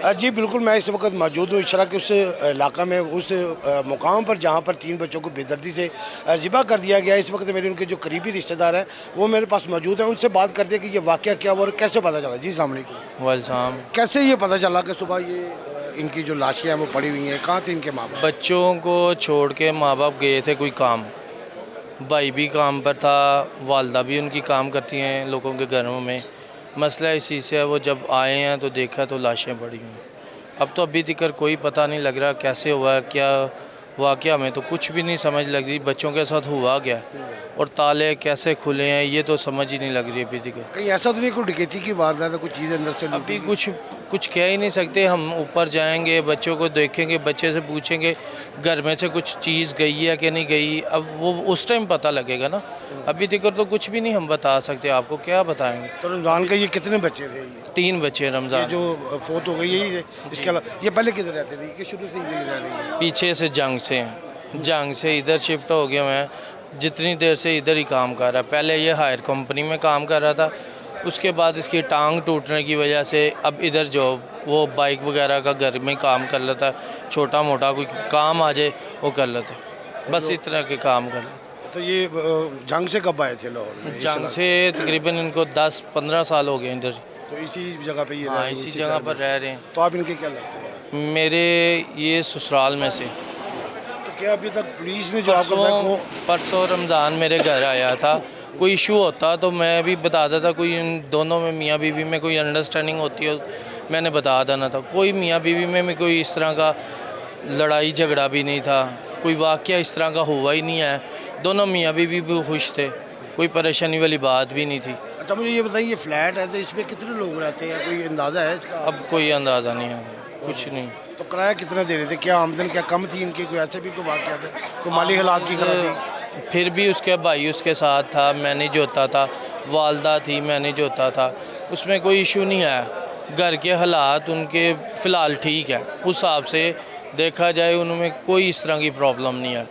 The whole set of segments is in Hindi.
जी बिल्कुल, मैं इस वक्त मौजूद हूँ इशरा के उस इलाका में, उस मुकाम पर जहाँ पर 3 बच्चों को बेदर्दी से ज़िबा कर दिया गया। इस वक्त मेरे उनके जो करीबी रिश्तेदार हैं वो मेरे पास मौजूद हैं, उनसे बात करते हैं कि ये वाक़या क्या हुआ और कैसे पता चला। जी अस्सलाम वालेकुम। वालेकुम। कैसे ये पता चला कि सुबह ये इनकी जो लाशें हैं वो पड़ी हुई हैं? कहाँ थे इनके माँ बाप? बच्चों को छोड़ के माँ बाप गए थे कोई काम, भाई भी काम पर था, वालदा भी उनकी काम करती हैं लोगों के घरों में। मसला इसी से है, वो जब आए हैं तो देखा तो लाशें पड़ी हुई हैं। अब तो अभी तक कोई पता नहीं लग रहा कैसे हुआ, क्या वाक़या में तो कुछ भी नहीं समझ लग रही, बच्चों के साथ हुआ क्या और ताले कैसे खुले हैं ये तो समझ ही नहीं लग रही अभी तक। कहीं ऐसा तो नहीं कोई डकैती की वारदात है, कुछ चीज़ अंदर से अभी लूटी? कुछ कह ही नहीं सकते। हम ऊपर जाएंगे, बच्चों को देखेंगे, बच्चे से पूछेंगे घर में से कुछ चीज़ गई है कि नहीं गई, अब वो उस टाइम पता लगेगा ना। अभी तक तो कुछ भी नहीं हम बता सकते, आपको क्या बताएंगे। तो रमज़ान के ये कितने बच्चे थे? 3 बच्चे ये रमज़ान। जो फोत हो गई यही है? इसके अलावा ये पहले किधर रहते थे कि शुरू से ही यही रह रही है? पीछे से जंग से इधर शिफ्ट हो गया। मैं जितनी देर से इधर ही काम कर रहा, पहले ये हायर कंपनी में काम कर रहा था, उसके बाद इसकी टांग टूटने की वजह से अब इधर जो वो बाइक वगैरह का घर में काम कर लेता, छोटा मोटा कोई काम आ जाए वो कर लेता, बस इतना के काम कर लेता। तो ये जंग से कब आए थे लाहौर में? जंग से तकरीबन इनको 10-15 साल हो गए इधर। तो इसी जगह पे ये हाँ, इसी जगह पर रह रहे हैं। तो आप इनके क्या लगते हैं? मेरे ये ससुराल में से तो क्या अभी तक पुलिस ने जो आपको परसों रमज़ान मेरे घर आया था, कोई इशू होता तो मैं भी बता देता, कोई इन दोनों में मियाँ बीवी में कोई अंडरस्टैंडिंग होती हो मैंने बता देना था। कोई मियाँ बीवी में कोई इस तरह का लड़ाई झगड़ा भी नहीं था, कोई वाक़या इस तरह का हुआ ही नहीं है। दोनों मियाँ बीवी भी खुश थे, कोई परेशानी वाली बात भी नहीं थी। अच्छा मुझे ये बताइए, ये फ्लैट है तो इसमें कितने लोग रहते हैं, कोई अंदाज़ा है इसका? अब कोई अंदाज़ा नहीं है, कुछ नहीं। तो किराया कितना दे रहे थे? क्या आमदन क्या कम थी इनकी? कोई ऐसे भी कोई वाक़या थे, कोई माली हालात की खराबी? फिर भी उसके भाई उसके साथ था, मैनेज होता था, वालदा थी मैनेज होता था, उसमें कोई इशू नहीं आया। घर के हालात उनके फ़िलहाल ठीक है, उस हिसाब से देखा जाए उनमें कोई इस तरह की प्रॉब्लम नहीं है।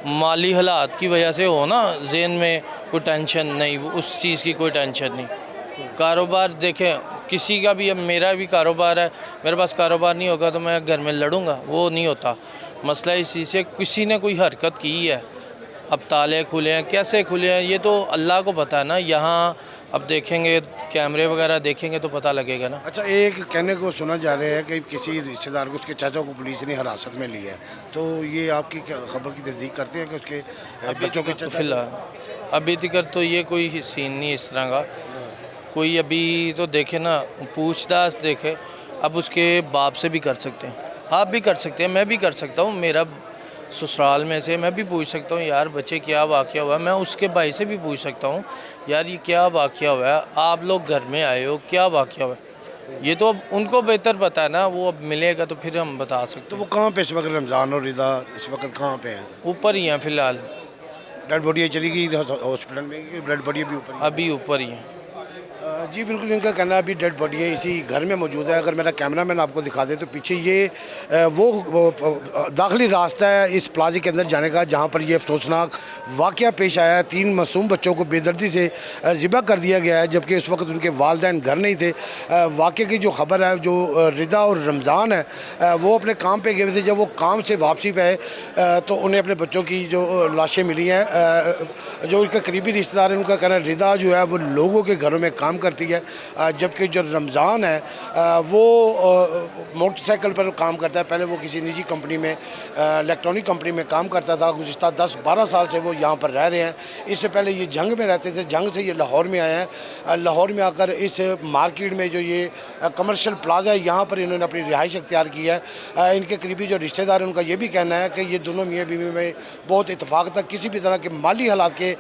माली हालात की वजह से हो ना ज़हन में कोई टेंशन नहीं, उस चीज़ की कोई टेंशन नहीं। कारोबार देखें किसी का भी, अब मेरा भी कारोबार है, मेरे पास कारोबार नहीं होगा तो मैं घर में लड़ूंगा, वो नहीं होता। मसला इसी से किसी ने कोई हरकत की है, अब ताले खुले हैं कैसे खुले हैं ये तो अल्लाह को पता है ना। यहाँ अब देखेंगे कैमरे वगैरह देखेंगे तो पता लगेगा ना। अच्छा, एक कहने को सुना जा रहा है कि किसी रिश्तेदार को, उसके चाचा को पुलिस ने हिरासत में लिया है, तो ये आपकी क्या खबर की तस्दीक करते हैं कि उसके बच्चों के तो फिलहाल अभी तक तो ये कोई सीन नहीं इस तरह का कोई। अभी तो देखे ना, पूछताछ देखे, अब उसके बाप से भी कर सकते हैं, आप भी कर सकते हैं, मैं भी कर सकता हूँ, मेरा ससुराल में से मैं भी पूछ सकता हूँ यार बच्चे क्या वाक़या हुआ है। मैं उसके भाई से भी पूछ सकता हूँ यार ये क्या वाक़या हुआ है, आप लोग घर में आए हो क्या वाक़या हुआ है। ये तो अब उनको बेहतर पता है ना, वो अब मिलेगा तो फिर हम बता सकते तो हैं। वो कहाँ पे इस वक्त रमज़ान और रिदा इस वक्त कहाँ पे हैं? ऊपर ही हैं फ़िलहाल। डेड बॉडी चली गई हॉस्पिटल में कि डेड बॉडी अभी ऊपर ही है? अभी ऊपर ही हैं। जी बिल्कुल, इनका कहना अभी डेड बॉडी है इसी घर में मौजूद है। अगर मेरा कैमरामैन आपको दिखा दे तो पीछे ये वो दाखिली रास्ता है इस प्लाजे के अंदर जाने का, जहाँ पर ये अफसोसनाक वाक़या पेश आया है। 3 मासूम बच्चों को बेदर्दी से ज़िबा कर दिया गया है, जबकि उस वक्त उनके वालिदैन घर नहीं थे। वाक़े की जो खबर है, जो रिदा और रमज़ान है वो अपने काम पे गए थे, जब वो काम से वापसी पे आए तो उन्हें अपने बच्चों की जो लाशें मिली हैं। जो उनके करीबी रिश्तेदार हैं उनका कहना है रिदा जो है वो लोगों के घरों में काम करती है, जबकि जो रमज़ान है वो मोटरसाइकिल पर काम करता है। पहले वो किसी निजी कंपनी में, इलेक्ट्रॉनिक कंपनी में काम करता था। गुज़िश्ता 10-12 साल से वो यहाँ पर रह रहे हैं। इससे पहले ये जंग में रहते थे, जंग से ये लाहौर में आए हैं। लाहौर में आकर इस मार्केट में जो ये कमर्शियल प्लाजा है यहाँ पर इन्होंने अपनी रिहाइश अख्तियार की है। इनके करीबी जो रिश्तेदार हैं उनका ये भी कहना है कि ये दोनों मियाँ बीवी में बहुत इत्तेफाक था, किसी भी तरह के माली हालात के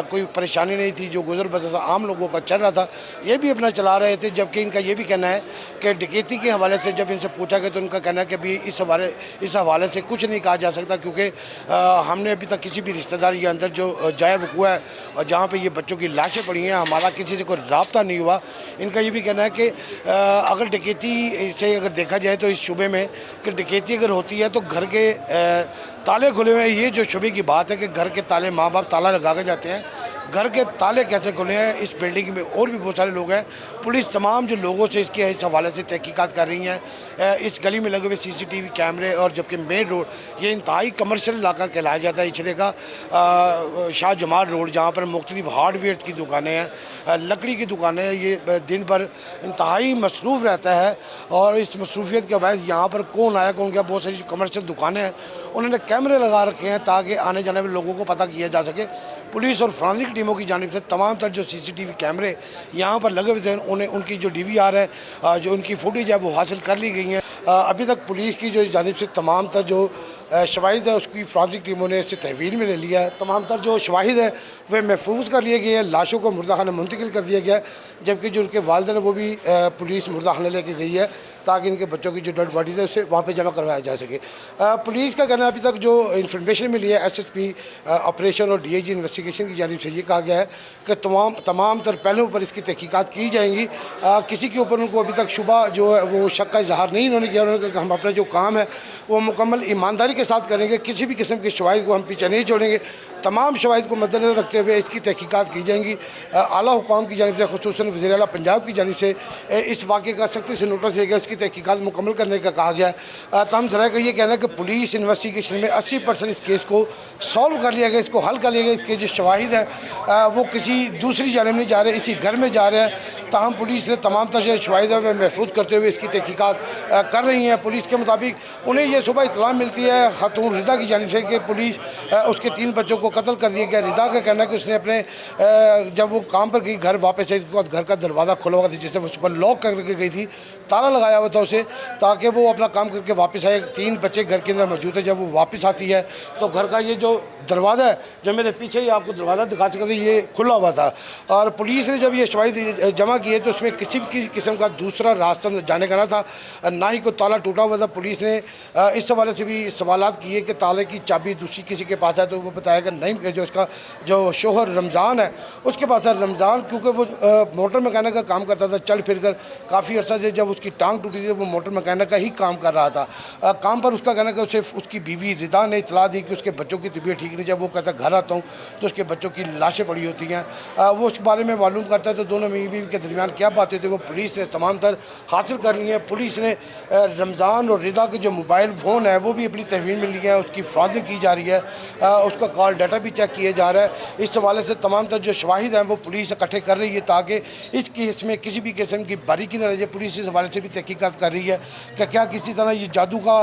कोई परेशानी नहीं थी। जो गुजर बसर आम लोगों का चल रहा था ये भी अपना चला रहे थे। जबकि इनका ये भी कहना है कि डकैती के हवाले से जब इनसे पूछा गया तो उनका कहना है कि अभी इस हवाले से कुछ नहीं कहा जा सकता, क्योंकि हमने अभी तक किसी भी रिश्तेदार के अंदर जो जाए वकूआ है और जहाँ पे ये बच्चों की लाशें पड़ी हैं, हमारा किसी से कोई रब्ता नहीं हुआ। इनका ये भी कहना है कि अगर डकैती से अगर देखा जाए तो इस शुबे में कि डकैती अगर होती है तो घर के ताले खुले हुए हैं। ये जो शुबे की बात है कि घर के ताले माँ बाप ताला लगा के जाते हैं, घर के ताले कैसे खुले हैं, इस बिल्डिंग में और भी बहुत सारे लोग हैं। पुलिस तमाम जो लोगों से इसके इस हवाले से तहकीकात कर रही हैं। इस गली में लगे हुए CCTV कैमरे और जबकि मेन रोड ये इंतहाई कमर्शियल इलाका कहलाया जाता है इचरे का, शाह जमाल रोड, जहाँ पर मुख्तलिफ हार्डवेयर की दुकानें हैं, लकड़ी की दुकानें हैं। ये दिन भर इंतहाई मसरूफ़ रहता है और इस मसरूफियत के बाद यहाँ पर कौन आया कौन गया, बहुत सारी जो कमर्शियल दुकानें हैं उन्होंने कैमरे लगा रखे हैं ताकि आने जाने वाले लोगों को पता किया जा सके। पुलिस और फ्रांसिक टीमों की जानिब से तमाम तर जो CCTV कैमरे यहाँ पर लगे हुए थे उन्हें उनकी जो DVR है, जो उनकी फुटेज है वो हासिल कर ली गई हैं। अभी तक पुलिस की जो जानिब से तमाम तर जो शवाहिद है उसकी फ्रांसिक टीमों ने इससे तहवील में ले लिया है। तमाम तर जो शवाहिद हैं वे महफूज कर लिए गए हैं, लाशों को मुर्दा खाना मुंतकिल कर दिया गया है, जबकि जो उनके वालिदैन है वो भी पुलिस मुर्दा खाना लेके गई है ताकि इनके बच्चों की जो डेड बॉडीज है उसे वहाँ पे जमा करवाया जा सके। पुलिस का कहना है अभी तक जो इन्फॉर्मेशन मिली है SSP ऑपरेशन और DIG इन्वेस्टिगेशन की जानिब से ये कहा गया है कि तमाम तर पहलुओं पर इसकी तहकीकात की जाएंगी। किसी के ऊपर उनको अभी तक शुबा जो है वो शक का इजहार नहीं इन्होंने किया। उन्होंने कहा कि हम अपना जो काम है वो मुकम्मल ईमानदारी के साथ करेंगे, किसी भी किस्म के शवाहिद को हम पीछे नहीं छोड़ेंगे। तमाम शवाहिद को मद्देनजर रखते हुए इसकी तहकीकात की जाएंगी। आला हुकाम की जानिब से खुसूसन वज़ीर आला पंजाब की जानिब से इस वाक़े का सख्ती से नोटिस दिया गया, उसकी तहकीकात मुकम्मल करने का कहा गया है। तमाम ज़रा का ये कहना है कि पुलिस इन्वेस्टिगेशन में 80% इस केस को सॉल्व कर लिया गया, इसको हल कर लिया गया। इसके जो शवाहिद हैं वो किसी दूसरी जानिब नहीं जा रहे, इसी घर में जा रहे हैं। ताहम पुलिस ने तमाम तरह शवाहिद है महफूज करते हुए इसकी तहकीकात कर रही हैं। पुलिस के मुताबिक उन्हें यह सुबह इतला मिलती है खातून रिदा की जानिब से कि पुलिस उसके 3 बच्चों को कत्ल कर दिया गया। रिदा का कहना है कि उसने अपने जब वो काम पर गई घर वापस आई तो घर का दरवाज़ा खुला हुआ था जिससे वो सुबह लॉक करके गई थी, ताला लगाया हुआ था उसे ताकि वो अपना काम करके वापस आए। 3 बच्चे घर के अंदर मौजूद है। जब वो वापस आती है तो घर का ये जो दरवाज़ा है जो मेरे पीछे ही आपको दरवाज़ा दिखा सकते थे ये खुला हुआ था। और पुलिस ने जब ये शवाहिद जमा किए तो उसमें किसी भी किस्म का दूसरा रास्ता जाने का ना था, ना ही कोई ताला टूटा हुआ था। पुलिस ने इस हवाले से भी सवालात किए कि ताले की चाबी दूसरी किसी के पास है तो वो बताया कि नहीं, जो उसका जो शोहर रमज़ान है उसके पास है। रमज़ान क्योंकि वो मोटर मैकेनिक का काम करता था, चल फिर कर काफ़ी अर्सा से जब उसकी टांग टूटी थी वो मोटर मैकेनिक का ही काम कर रहा था। काम पर उसका कहना कि उसे उसकी बीवी रिदा ने इतला दी कि उसके बच्चों की तबीयत ठीक नहीं। जब वो कहता घर आता हूँ तो उसके बच्चों की लाशें पड़ी होती हैं। वो उस बारे में मालूम करता है तो दोनों मियाँ बीवी के दरमियान क्या बातें थी वो पुलिस ने तमाम तर हासिल कर ली है। पुलिस ने रमज़ान और रिदा के जो मोबाइल फ़ोन है वो भी अपनी तहवील में लिया है, उसकी फ्रांसिंग की जा रही है, उसका कॉल डाटा भी चेक किया जा रहा है। इस हवाले से तमाम तर जो शवाहिद हैं वो पुलिस इकट्ठे कर रही है ताकि इस केस में किसी भी किस्म की बारीकी न रह जाए। पुलिस इस हवाले से भी तहकीकात कर रही है कि क्या किसी तरह ये जादू का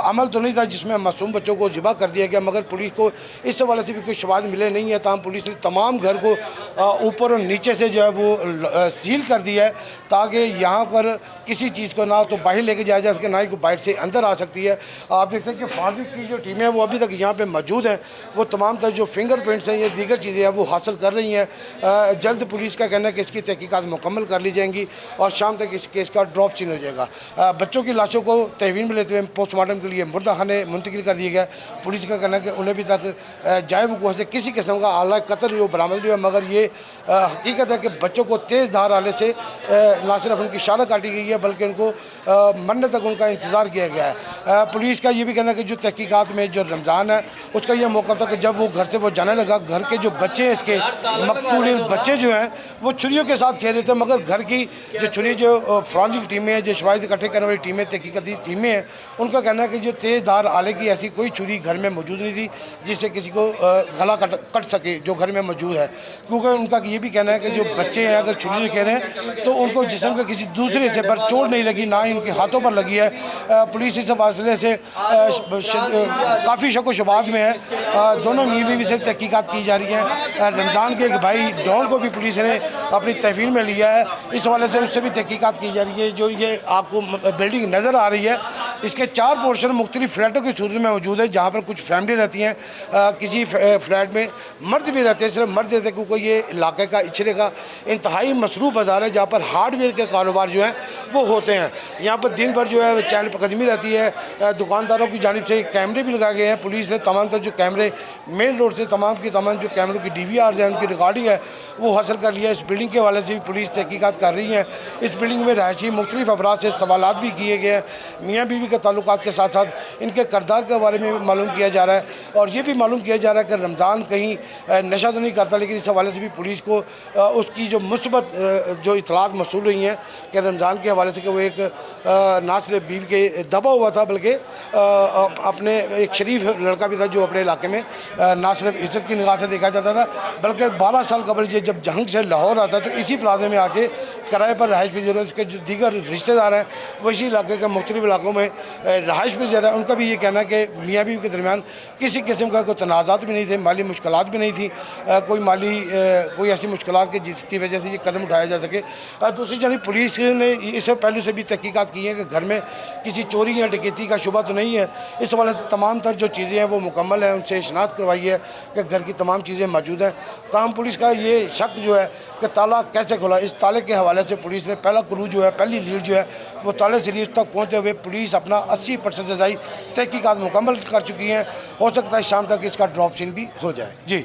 अमल तो नहीं था जिसमें मासूम बच्चों को ज़िबा कर दिया गया, मगर पुलिस को इस हवाले से भी कोई शवाहिद मिले नहीं है। तमाम पुलिस ने तमाम घर को ऊपर और नीचे से जो है वो सील कर दिया है ताकि यहाँ पर किसी चीज़ को ना तो बाहर लेके जाया जा सके ना ही कोई बाहर से अंदर आ सकती है। आप देख सकते हैं कि फाजिक की जो टीमें हैं वो अभी तक यहाँ पे मौजूद हैं, वो तमाम तरह जो फिंगरप्रिंट्स हैं ये दीगर चीज़ें हैं वो हासिल कर रही हैं। जल्द पुलिस का कहना है कि इसकी तहकीकात मुकम्मल कर ली जाएंगी और शाम तक इस केस का ड्रॉप चेंज हो जाएगा। बच्चों की लाशों को तहवील में लेते हुए पोस्टमार्टम के लिए मुर्दा खाने मुंतकिल कर दिया गया। पुलिस का कहना है कि उन्हें अभी तक जाए वक़ूअ से किसी किस्म का आला कत्ल जो बरामद हुआ, मगर ये हकीकत है कि बच्चों को तेज़ धार आले से ना सिर्फ उनकी शाला काटी गई है बल्कि उनको मरने तक उनका इंतज़ार किया गया है। पुलिस का ये भी कहना है कि जो तहकीकात में जो रमज़ान है उसका ये मौका था कि जब वो घर से वो जाने लगा, घर के जो बच्चे हैं इसके मकतूल बच्चे जो हैं वो छुरियों के साथ खेल रहे थे, मगर घर की जो छुरी जो फ्रांसिक टीमें हैं जो शवाहिद इकट्ठे करने वाली टीमें तहकीकती टीमें हैं उनका कहना है कि जो तेज़ धार आले की ऐसी कोई छुरी घर में मौजूद नहीं थी जिससे किसी को गला कट सके जो घर में मौजूद है। क्योंकि उनका ये भी कहना है कि जो बच्चे हैं अगर छुरी से कह रहे हैं तो उनको जिस्म के किसी दूसरे हिस्से पर चोट नहीं लगी, ना ही उनके हाथों पर लगी है। पुलिस इस फासले से काफ़ी शक व शुबात में है। दोनों मियाँ बीवी से तहकीकात की जा रही है। रमज़ान के एक भाई डॉन को भी पुलिस ने अपनी तहवील में लिया है, इस हवाले से उससे भी तहकीकात की जा रही है। जो ये आपको बिल्डिंग नज़र आ रही है इसके 4 पोर्शन मुख्तलिफ फ्लैटों की सूरत में मौजूद है जहाँ पर कुछ फैमिली रहती हैं, किसी फ्लैट में मर्द भी रहते हैं, सिर्फ मर्द रहते हैं क्योंकि ये इलाके का इचरे का इंतहाई मसरूफ़ बाज़ार है जहाँ पर हार्डवेयर के कारोबार जो हैं वो होते हैं। यहाँ पर दिन भर जो है चहलकदमी रहती है। दुकानदारों की जानिब से कैमरे भी लगाए गए हैं। पुलिस ने तमाम तर जो कैमरे मेन रोड से तमाम जो कैमरों की DVRs हैं उनकी रिकॉर्डिंग है वो हासिल कर लिया। इस बिल्डिंग के हवाले से भी पुलिस तहकीकात कर रही है। इस बिल्डिंग में रहायशी मुख्तलिफ अफराद से सवालात भी किए गए हैं। मियाँ बीवी के ताल्लुकात के साथ साथ इनके किरदार के बारे में भी मालूम किया जा रहा है, और ये भी मालूम किया जा रहा है कि रमज़ान कहीं नशा तो नहीं करता, लेकिन इस हवाले से भी पुलिस को उसकी जो मुस्बत जो इतलात मौसूल हुई हैं कि रमज़ान के हवाले से कि वो एक ना सिर्फ बीवी के दबा हुआ था, बल्कि अपने एक शरीफ लड़का भी था जो अपने इलाके में ना सिर्फ इज्जत की निगाह से देखा जाता था, बल्कि 12 साल कबल ये जब जंग से लाहौर आता तो इसी प्लाजे में आके किराए पर रहाइश पजीर, उसके जो दीगर रिश्तेदार हैं वो इसी इलाके के मुख्तलिफ इलाकों में रहाइश पजीर हैं। उनका भी ये कहना है कि मियाँ बीवी के दरमियान किसी किस्म का कोई तनाज़ात भी नहीं थे, माली मुश्किलात भी नहीं थी, कोई ऐसी मुश्किलात कि जिसकी वजह से ये कदम उठाया जा सके। दूसरी जानी पुलिस ने इस पहलू से भी तहकीकात की है कि घर में किसी चोरी या डकैती का शुबा तो नहीं है। इस हवाले से तमाम तर जो चीज़ें हैं वो मुकम्मल हैं, उनसे शनाख्त करवाई है कि घर की तमाम चीज़ें मौजूद हैं। ताहम पुलिस का ये शक जो है कि ताला कैसे खुला, इस ताले के हवाले से पुलिस ने पहला क्लू जो है, पहली लीड जो है वो ताले सीरीज तक पहुँचते हुए पुलिस अपना 80% से ज़्यादा तहकीकात मुकम्मल कर चुकी हैं। हो सकता है शाम तक इसका ड्रॉप सीन भी हो जाए। जी।